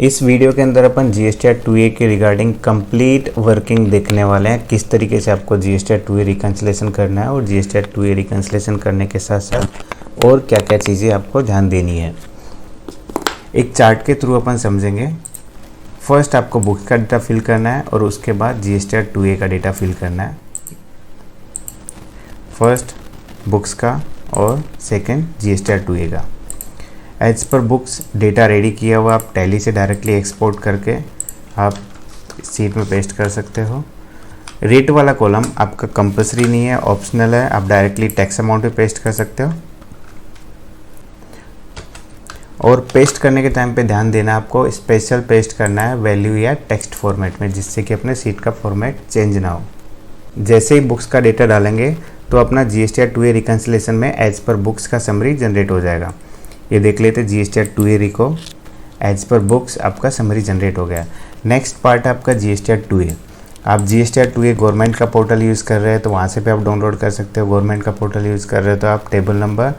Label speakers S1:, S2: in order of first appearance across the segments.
S1: इस वीडियो के अंदर अपन GSTR 2A के रिगार्डिंग कंप्लीट वर्किंग देखने वाले हैं, किस तरीके से आपको GSTR 2A रिकन्सिलेशन करना है और GSTR 2A रिकन्सिलेशन करने के साथ साथ और क्या क्या चीज़ें आपको ध्यान देनी है। एक चार्ट के थ्रू अपन समझेंगे। फर्स्ट आपको बुक्स का डेटा फिल करना है और उसके बाद GSTR 2A का डेटा फिल करना है। फर्स्ट बुक्स का और सेकंड GSTR 2A का। As per books data ready किया हुआ आप टैली से डायरेक्टली एक्सपोर्ट करके आप सीट में पेस्ट कर सकते हो। रेट वाला कॉलम आपका कंपल्सरी नहीं है, ऑप्शनल है, आप डायरेक्टली टैक्स अमाउंट पे पेस्ट कर सकते हो। और पेस्ट करने के टाइम पे ध्यान देना, आपको स्पेशल पेस्ट करना है वैल्यू या टेक्स्ट फॉर्मेट में, जिससे कि अपने सीट का फॉर्मेट चेंज ना हो। जैसे ही बुक्स का डेटा डालेंगे तो अपना GSTR 2A रिकन्सिलेशन में एज पर बुक्स का समरी जनरेट हो जाएगा। ये देख लेते GSTR 2A रिको एज पर बुक्स आपका समरी जनरेट हो गया। नेक्स्ट पार्ट है आपका GSTR 2A। आप GSTR 2A गवर्नमेंट का पोर्टल यूज़ कर रहे हैं तो वहाँ से भी आप डाउनलोड कर सकते हो। गवर्नमेंट का पोर्टल यूज़ कर रहे हो तो आप टेबल नंबर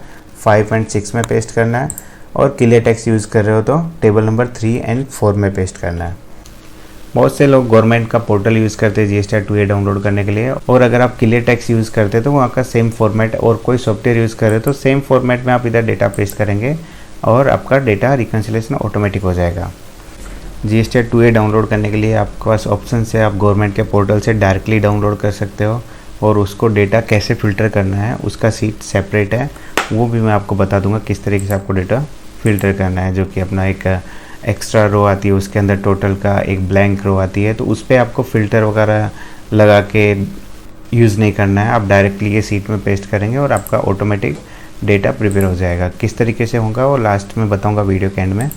S1: 5 और 6 में पेस्ट करना है, और क्लियर टेक्स्ट यूज़ कर रहे हो तो टेबल नंबर 3 और 4 में पेस्ट करना है। बहुत से लोग गवर्नमेंट का पोर्टल यूज़ करते हैं GSTR 2A डाउनलोड करने के लिए, और अगर आप क्लियर टेक्स्ट यूज़ करते हैं तो वहाँ का सेम फॉर्मेट, और कोई सॉफ्टवेयर यूज़ कर रहे हो तो सेम फॉर्मेट में आप इधर डेटा पेस्ट करेंगे और आपका डेटा रिकन्सिलेशन ऑटोमेटिक हो जाएगा। GSTR 2A डाउनलोड करने के लिए आपके पास ऑप्शन है, आप गवर्नमेंट के पोर्टल से डायरेक्टली डाउनलोड कर सकते हो, और उसको डेटा कैसे फ़िल्टर करना है उसका सीट सेपरेट है, वो भी मैं आपको बता दूंगा किस तरीके से आपको डेटा फ़िल्टर करना है। जो कि अपना एक एक्स्ट्रा रो आती है, उसके अंदर टोटल का एक ब्लैंक रो आती है, तो उस पर आपको फ़िल्टर वगैरह लगा के यूज़ नहीं करना है। आप डायरेक्टली ये सीट में पेस्ट करेंगे और आपका ऑटोमेटिक डेटा प्रिपेयर हो जाएगा। किस तरीके से होगा वो लास्ट में बताऊंगा वीडियो के एंड में।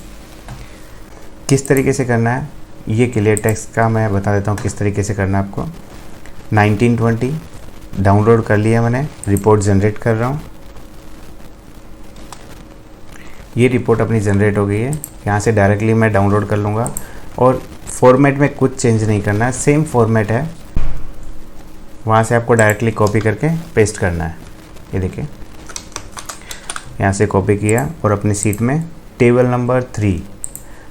S1: किस तरीके से करना है ये क्लियर टेक्स्ट का मैं बता देता हूँ किस तरीके से करना है आपको। 1920 डाउनलोड कर लिया मैंने, रिपोर्ट जनरेट कर रहा हूँ। ये रिपोर्ट अपनी जनरेट हो गई है, यहाँ से डायरेक्टली मैं डाउनलोड कर लूँगा, और फॉर्मेट में कुछ चेंज नहीं करना है, सेम फॉर्मेट है, वहाँ से आपको डायरेक्टली कॉपी करके पेस्ट करना है। ये देखिए यहाँ से कॉपी किया और अपनी सीट में टेबल नंबर 3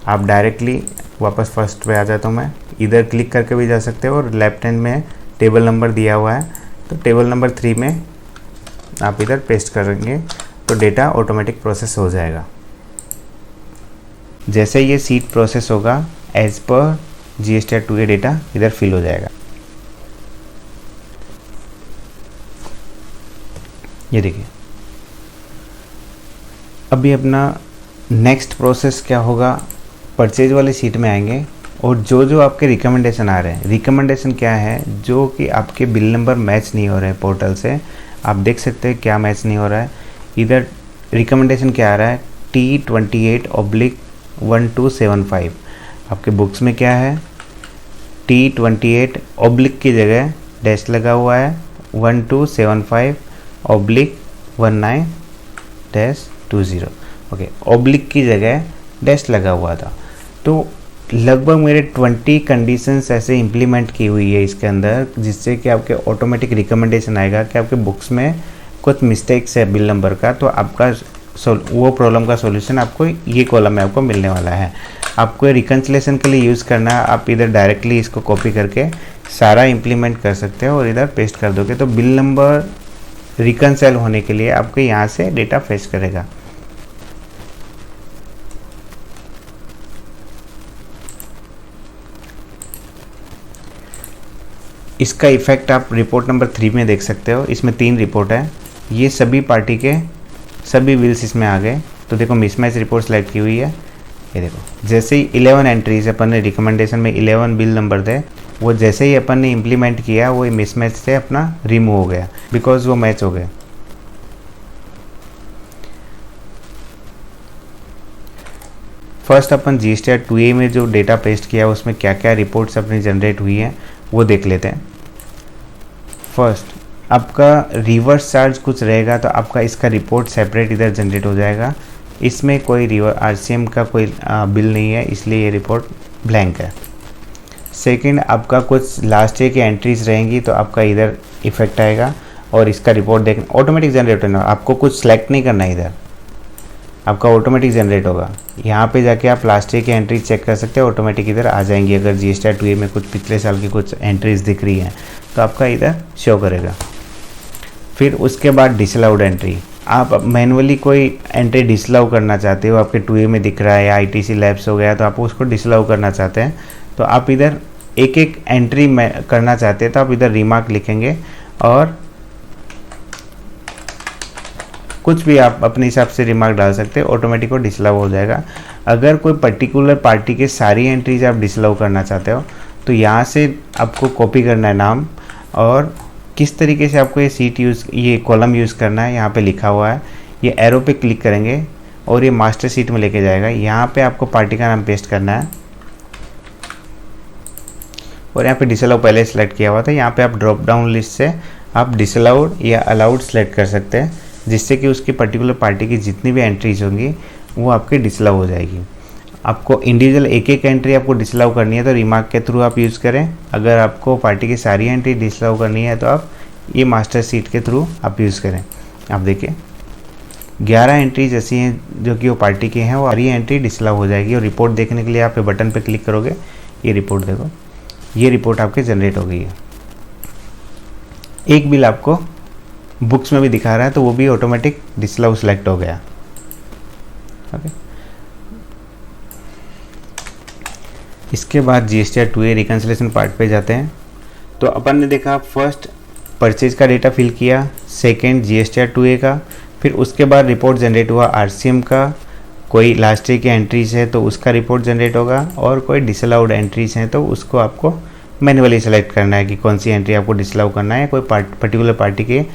S1: आप डायरेक्टली वापस फर्स्ट पे आ जाता हूँ मैं, इधर क्लिक करके भी जा सकते हो, और लेफ्ट हैंड में टेबल नंबर दिया हुआ है तो टेबल नंबर 3 में आप इधर पेस्ट करेंगे तो डेटा ऑटोमेटिक प्रोसेस हो जाएगा। जैसे ये सीट प्रोसेस होगा as per GSTR 2A data इधर फिल हो जाएगा। ये देखिए अभी अपना नेक्स्ट प्रोसेस क्या होगा, परचेज वाली सीट में आएंगे, और जो जो आपके रिकमेंडेशन आ रहे हैं, रिकमेंडेशन क्या है, जो कि आपके बिल नंबर मैच नहीं हो रहे हैं पोर्टल से, आप देख सकते हैं क्या मैच नहीं हो रहा है। इधर रिकमेंडेशन क्या आ रहा है, T28/1275। आपके बुक्स में क्या है, T28 ऑब्लिक की जगह डैश लगा हुआ है, 1275/19-20। ओके, ऑब्लिक की जगह डैश लगा हुआ था। तो लगभग मेरे 20 कंडीशंस ऐसे इम्प्लीमेंट की हुई है इसके अंदर, जिससे कि आपके ऑटोमेटिक रिकमेंडेशन आएगा कि आपके बुक्स में कुछ मिस्टेक्स है बिल नंबर का, तो आपका वो प्रॉब्लम का सॉल्यूशन आपको ये कॉलम में आपको मिलने वाला है। आपको रिकन्सिलेशन के लिए यूज़ करना है, आप इधर डायरेक्टली इसको कॉपी करके सारा इम्प्लीमेंट कर सकते हो और इधर पेस्ट कर दोगे तो बिल नंबर रिकन्साइल होने के लिए आपको यहाँ से डेटा फेच करेगा। इसका इफेक्ट आप रिपोर्ट नंबर 3 में देख सकते हो। इसमें 3 रिपोर्ट है, ये सभी पार्टी के सभी बिल्स इसमें आ गए। तो देखो मिसमैच रिपोर्ट सेलेक्ट की हुई है। ये देखो जैसे ही 11 एंट्रीज अपन ने रिकमेंडेशन में 11 बिल नंबर थे, वो जैसे ही अपन ने इम्प्लीमेंट किया वो मिसमैच से अपना रिमूव हो गया, बिकॉज वो मैच हो गए। फर्स्ट अपन GSTR 2A में जो डेटा पेस्ट किया उसमें क्या क्या रिपोर्ट्स अपनी जनरेट हुई हैं वो देख लेते हैं। फर्स्ट आपका रिवर्स चार्ज कुछ रहेगा तो आपका इसका रिपोर्ट सेपरेट इधर जनरेट हो जाएगा। इसमें कोई RCM का कोई बिल नहीं है, इसलिए ये रिपोर्ट ब्लैंक है। सेकंड आपका कुछ लास्ट ईयर की एंट्रीज रहेंगी तो आपका इधर इफेक्ट आएगा और इसका रिपोर्ट देखना ऑटोमेटिक जनरेट होना, आपको कुछ सेलेक्ट नहीं करना है। इधर आपका ऑटोमेटिक जनरेट होगा। यहाँ पे जाके आप लास्ट ईयर की एंट्री चेक कर सकते हैं, ऑटोमेटिक इधर आ जाएंगी। अगर GSTR 2A में कुछ पिछले साल की कुछ एंट्रीज दिख रही हैं तो आपका इधर शो करेगा। फिर उसके बाद डिसअलाउड एंट्री, आप मैनुअली कोई एंट्री डिसअलाउ करना चाहते हो, आपके 2A में दिख रहा है या ITC लैब्स हो गया तो आप उसको डिसअलाउ करना चाहते हैं, तो आप इधर एक एक एंट्री में करना चाहते हैं तो आप इधर रिमार्क लिखेंगे और कुछ भी आप अपने हिसाब से रिमार्क डाल सकते हैं, ऑटोमेटिक वो डिसअलाउ हो जाएगा। अगर कोई पर्टिकुलर पार्टी के सारी एंट्रीज आप डिसअलाउ करना चाहते हो तो यहाँ से आपको कॉपी करना है नाम, और किस तरीके से आपको ये कॉलम यूज़ करना है यहाँ पे लिखा हुआ है। ये एरो पे क्लिक करेंगे और ये मास्टर सीट में लेके जाएगा। यहाँ पे आपको पार्टी का नाम पेस्ट करना है और यहाँ पे डिसअलाउ पहले सेलेक्ट किया हुआ था, यहाँ पे आप ड्रॉप डाउन लिस्ट से आप डिसअलाउड या अलाउड सेलेक्ट कर सकते हैं, जिससे कि उसकी पर्टिकुलर पार्टी की जितनी भी एंट्रीज होंगी वो आपके डिसअलाउ हो जाएगी। आपको इंडिविजुअल एक एक एंट्री आपको डिसअलाउ करनी है तो रिमार्क के थ्रू आप यूज़ करें। अगर आपको पार्टी की सारी एंट्री डिसअलाउ करनी है तो आप ये मास्टर सीट के थ्रू आप यूज़ करें। आप देखिए 11 एंट्रीज ऐसी हैं जो कि वो पार्टी की हैं, वो सारी एंट्री डिसअलाउ हो जाएगी। और रिपोर्ट देखने के लिए आप बटन पर क्लिक करोगे, ये रिपोर्ट देखो, ये रिपोर्ट आपके जनरेट हो गई है। एक बिल आपको बुक्स में भी दिखा रहा है तो वो भी ऑटोमेटिक डिसअलाउ सेलेक्ट हो गया। ओके, इसके बाद GSTR 2A रिकन्सिलेशन पार्ट पे जाते हैं। तो अपन ने देखा फर्स्ट परचेज का डेटा फिल किया, सेकंड GSTR 2A का, फिर उसके बाद रिपोर्ट जनरेट हुआ RCM का। कोई लास्ट ईयर की एंट्रीज है तो उसका रिपोर्ट जनरेट होगा, और कोई डिसअलाउड एंट्रीज हैं तो उसको आपको मैनुअली सेलेक्ट करना है कि कौन सी एंट्री आपको डिसअलाउ करना है। कोई पर्टिकुलर पार्टी के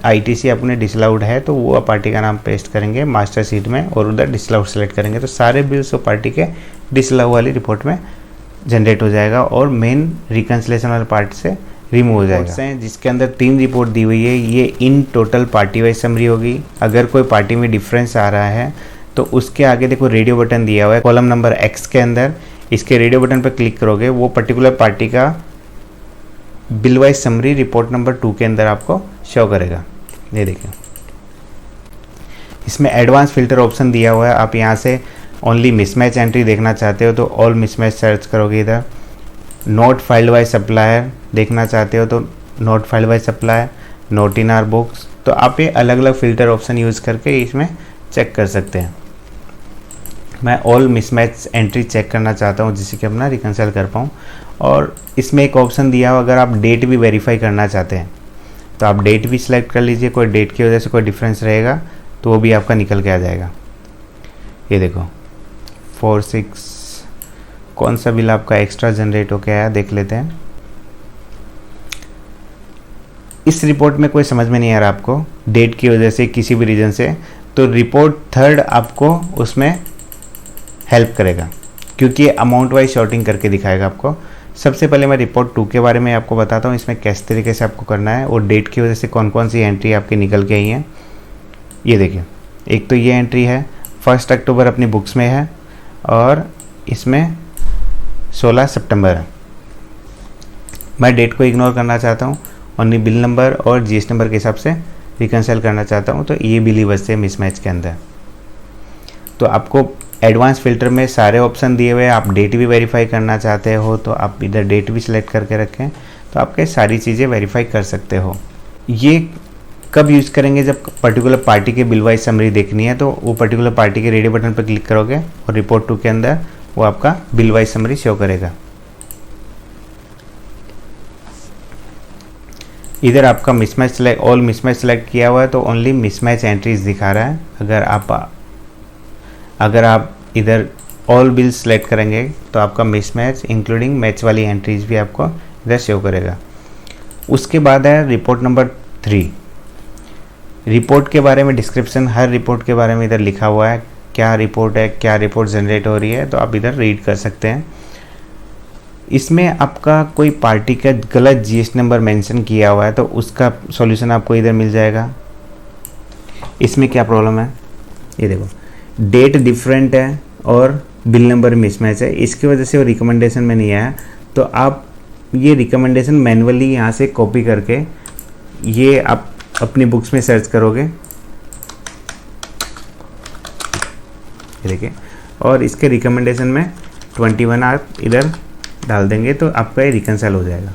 S1: ITC अपने डिसअलाउड है तो वो पार्टी का नाम पेस्ट करेंगे मास्टर सीट में और उधर डिसअलाउड सेलेक्ट करेंगे तो सारे बिल्स वो पार्टी के डिसअलाउ वाली रिपोर्ट में जनरेट हो जाएगा और मेन रिकन्सिलेशन वाले पार्ट से रिमूव हो जाएगा। जिसके अंदर 3 रिपोर्ट दी हुई है, ये in total party wise summary होगी। अगर कोई पार्टी में डिफरेंस आ रहा है तो उसके आगे देखो रेडियो बटन दिया हुआ है कॉलम नंबर X के अंदर, इसके रेडियो बटन पर क्लिक करोगे वो पर्टिकुलर पार्टी का bill wise summary report number 2 के अंदर आपको शो करेगा। ये देखिए इसमें एडवांस फिल्टर ऑप्शन दिया हुआ है। आप यहाँ से ओनली मिसमैच एंट्री देखना चाहते हो तो ऑल मिसमैच सर्च करोगे। इधर नोट फाइल्ड बाय सप्लायर देखना चाहते हो तो note filed by supplier, note in are books, तो आप ये अलग अलग फिल्टर ऑप्शन यूज़ करके इसमें चेक कर सकते हैं। मैं ऑल मिसमैच एंट्री चेक करना चाहता हूँ जिससे कि अपना रिकंसाइल कर पाऊँ। और इसमें एक ऑप्शन दिया हो अगर आप डेट भी वेरीफाई करना चाहते हैं तो आप डेट भी सिलेक्ट कर लीजिए। कोई डेट की वजह से कोई डिफरेंस रहेगा तो वो भी आपका निकल के आ जाएगा। ये देखो 4/6 कौन सा बिल आपका एक्स्ट्रा जनरेट होके आया देख लेते हैं। इस रिपोर्ट में कोई समझ में नहीं आ रहा आपको डेट की वजह से किसी भी रीज़न से, तो रिपोर्ट 3rd आपको उसमें हेल्प करेगा क्योंकि अमाउंट वाइज शॉर्टिंग करके दिखाएगा आपको। सबसे पहले मैं रिपोर्ट 2 के बारे में आपको बताता हूँ इसमें किस तरीके से आपको करना है और डेट की वजह से कौन कौन सी एंट्री आपकी निकल के आई हैं। ये देखिए एक तो ये एंट्री है 1 अक्टूबर अपनी बुक्स में है और इसमें 16 सितंबर है। मैं डेट को इग्नोर करना चाहता हूँ, ओनली बिल नंबर और GS नंबर के हिसाब से रिकंसाइल करना चाहता हूँ, तो ये बिल ही बचते हैं मिसमैच के अंदर। तो आपको एडवांस फिल्टर में सारे ऑप्शन दिए हुए हैं। आप डेट भी वेरीफाई करना चाहते हो तो आप इधर डेट भी सिलेक्ट करके रखें तो आपके सारी चीज़ें वेरीफाई कर सकते हो। ये कब यूज़ करेंगे जब पर्टिकुलर पार्टी के बिल वाइज समरी देखनी है तो वो पर्टिकुलर पार्टी के रेडियो बटन पर क्लिक करोगे और रिपोर्ट 2 के अंदर वो आपका बिल वाइज समरी शो करेगा। इधर आपका mismatch select all mismatch select किया हुआ है तो ओनली मिसमैच एंट्रीज दिखा रहा है। अगर आप इधर ऑल बिल सेलेक्ट करेंगे तो आपका मिसमैच इंक्लूडिंग मैच वाली एंट्रीज भी आपको इधर शो करेगा। उसके बाद है रिपोर्ट नंबर 3। रिपोर्ट के बारे में डिस्क्रिप्शन हर रिपोर्ट के बारे में इधर लिखा हुआ है, क्या रिपोर्ट है, क्या रिपोर्ट जनरेट हो रही है, तो आप इधर रीड कर सकते हैं। इसमें आपका कोई पार्टी का गलत GS नंबर मेंशन किया हुआ है तो उसका सॉल्यूशन आपको इधर मिल जाएगा। इसमें क्या प्रॉब्लम है, ये देखो डेट डिफरेंट है और बिल नंबर मिसमैच है, इसकी वजह से वो रिकमेंडेशन में नहीं आया। तो आप ये रिकमेंडेशन मैनुअली यहाँ से कॉपी करके ये आप अपनी बुक्स में सर्च करोगे ये देखिए, और इसके रिकमेंडेशन में 21 आप इधर डाल देंगे तो आपका ये रिकंसाइल हो जाएगा।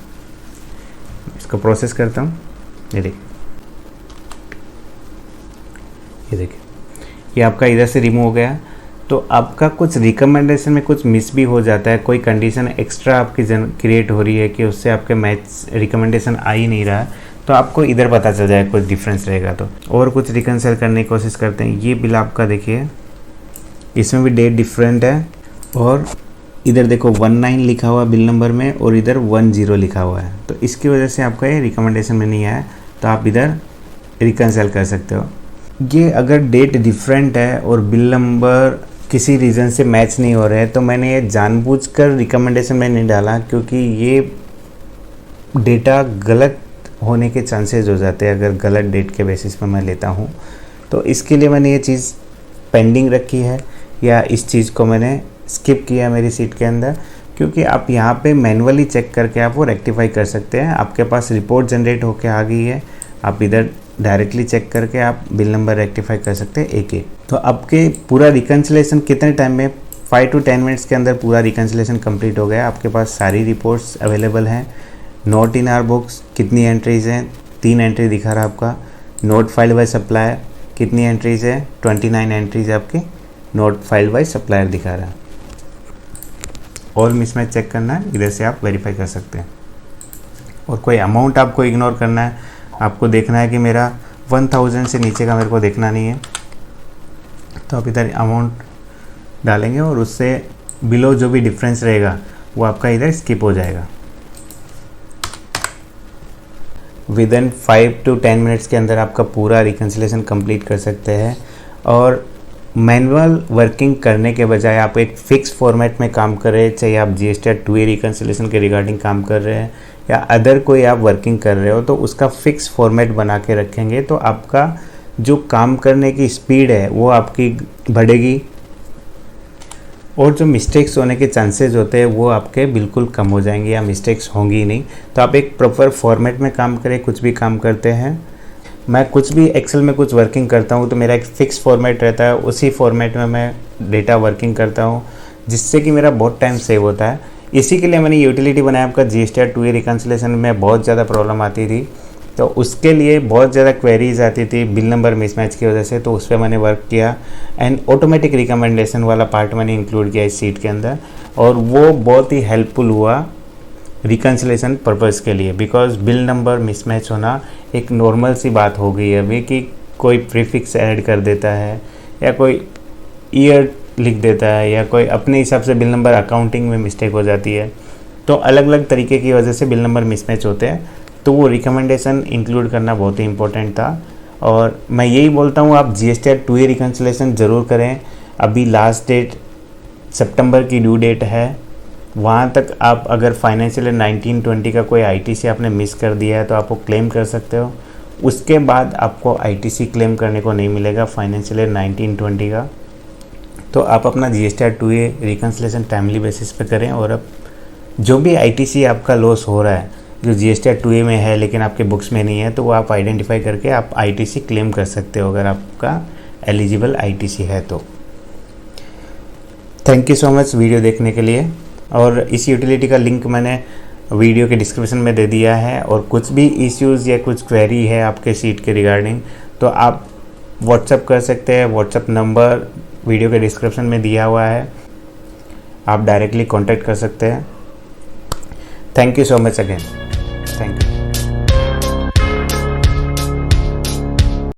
S1: इसको प्रोसेस करता हूँ, ये देखिए, ये देखिए, ये आपका इधर से रिमूव हो गया। तो आपका कुछ रिकमेंडेशन में कुछ मिस भी हो जाता है, कोई कंडीशन एक्स्ट्रा आपकी क्रिएट हो रही है कि उससे आपके मैच रिकमेंडेशन आ ही नहीं रहा, तो आपको इधर पता चल जाएगा कुछ डिफरेंस रहेगा तो। और कुछ रिकंसाइल करने की कोशिश करते हैं। ये बिल आपका देखिए, इसमें भी डेट डिफरेंट है, और इधर देखो 19 लिखा हुआ बिल नंबर में और इधर 10 लिखा हुआ है, तो इसकी वजह से आपका ये रिकमेंडेशन में नहीं आया, तो आप इधर रिकंसाइल कर सकते हो। ये अगर डेट डिफरेंट है और बिल नंबर किसी रीज़न से मैच नहीं हो रहे हैं, तो मैंने ये जानबूझकर रिकमेंडेशन में नहीं डाला, क्योंकि ये डेटा गलत होने के चांसेस हो जाते हैं अगर गलत डेट के बेसिस पर मैं लेता हूँ। तो इसके लिए मैंने ये चीज़ पेंडिंग रखी है, या इस चीज़ को मैंने स्किप किया मेरी सीट के अंदर, क्योंकि आप यहाँ पे मैनुअली चेक करके आप वो रेक्टिफाई कर सकते हैं। आपके पास रिपोर्ट जनरेट होके आ गई है, आप इधर डायरेक्टली चेक करके आप बिल नंबर रेक्टिफाई कर सकते हैं एक एक। तो आपके पूरा रिकन्सिलेशन कितने टाइम में, 5 to 10 मिनट्स के अंदर पूरा रिकन्सिलेशन कंप्लीट हो गया। आपके पास सारी रिपोर्ट्स अवेलेबल हैं। नोट इन आर बुक्स कितनी एंट्रीज़ हैं, 3 एंट्री दिखा रहा है आपका। नोट फाइल बाय सप्लायर कितनी एंट्रीज़ है, 29 एंट्रीज आपकी नोट फाइल बाय सप्लायर दिखा रहा है। ऑल मिसमैच चेक करना है, इधर से आप वेरीफाई कर सकते हैं। और कोई अमाउंट आपको इग्नोर करना है, आपको देखना है कि मेरा 1000 से नीचे का मेरे को देखना नहीं है, तो आप इधर अमाउंट डालेंगे और उससे बिलो जो भी डिफरेंस रहेगा वो आपका इधर स्किप हो जाएगा। विदिन 5 to 10 मिनट्स के अंदर आपका पूरा रिकन्सिलेशन कंप्लीट कर सकते हैं। और मैनुअल वर्किंग करने के बजाय आप एक फ़िक्स फॉर्मेट में काम कर रहे हैं, चाहे आप GST 2A रिकन्सिलेशन के रिगार्डिंग काम कर रहे हैं या अदर कोई आप वर्किंग कर रहे हो, तो उसका फ़िक्स फॉर्मेट बना के रखेंगे तो आपका जो काम करने की स्पीड है वो आपकी बढ़ेगी, और जो मिस्टेक्स होने के चांसेस होते हैं वो आपके बिल्कुल कम हो जाएंगे या मिस्टेक्स होंगी ही नहीं। तो आप एक प्रॉपर फॉर्मेट में काम करें, कुछ भी काम करते हैं। मैं कुछ भी एक्सेल में कुछ वर्किंग करता हूँ तो मेरा एक फ़िक्स फॉर्मेट रहता है, उसी फॉर्मेट में मैं डेटा वर्किंग करता हूँ, जिससे कि मेरा बहुत टाइम सेव होता है। इसी के लिए मैंने यूटिलिटी बनाया। आपका GST 2A रिकन्सिलेशन में बहुत ज़्यादा प्रॉब्लम आती थी, तो उसके लिए बहुत ज़्यादा क्वेरीज आती थी बिल नंबर मिसमैच की वजह से, तो उस पर मैंने वर्क किया। एंड ऑटोमेटिक रिकमेंडेशन वाला पार्ट मैंने इंक्लूड किया इस सीट के अंदर, और वो बहुत ही हेल्पफुल हुआ रिकन्सिलेशन पर्पज़ के लिए, बिकॉज बिल नंबर मिसमैच होना एक नॉर्मल सी बात हो गई है अभी, कि कोई प्रीफिक्स ऐड कर देता है या कोई ईयर लिख देता है या कोई अपने हिसाब से बिल नंबर अकाउंटिंग में मिस्टेक हो जाती है, तो अलग अलग तरीके की वजह से बिल नंबर मिसमैच होते हैं। तो वो रिकमेंडेशन इंक्लूड करना बहुत ही इंपॉर्टेंट था, और मैं यही बोलता हूँ आप GST 2A रिकन्सिलेशन ज़रूर करें। अभी लास्ट डेट सितंबर की ड्यू डेट है, वहाँ तक आप अगर फाइनेंशियल ईयर 19-20 का कोई ITC आपने मिस कर दिया है तो आप वो क्लेम कर सकते हो। उसके बाद आपको ITC क्लेम करने को नहीं मिलेगा फाइनेंशियल ईयर 19-20 का। तो आप अपना GST 2A reconciliation timely basis पे करें, और अब जो भी ITC आपका लॉस हो रहा है जो GST 2A में है लेकिन आपके बुक्स में नहीं है, तो वो आप आइडेंटिफाई करके आप ITC क्लेम कर सकते हो अगर आपका एलिजिबल ITC है तो। Thank you so much video देखने के लिए, और इस यूटिलिटी का लिंक मैंने वीडियो के डिस्क्रिप्शन में दे दिया है। और कुछ भी इश्यूज़ या कुछ क्वेरी है आपके सीट के रिगार्डिंग तो आप व्हाट्सअप कर सकते हैं। व्हाट्सअप नंबर वीडियो के डिस्क्रिप्शन में दिया हुआ है, आप डायरेक्टली कांटेक्ट कर सकते हैं। Thank you so much again, thank you.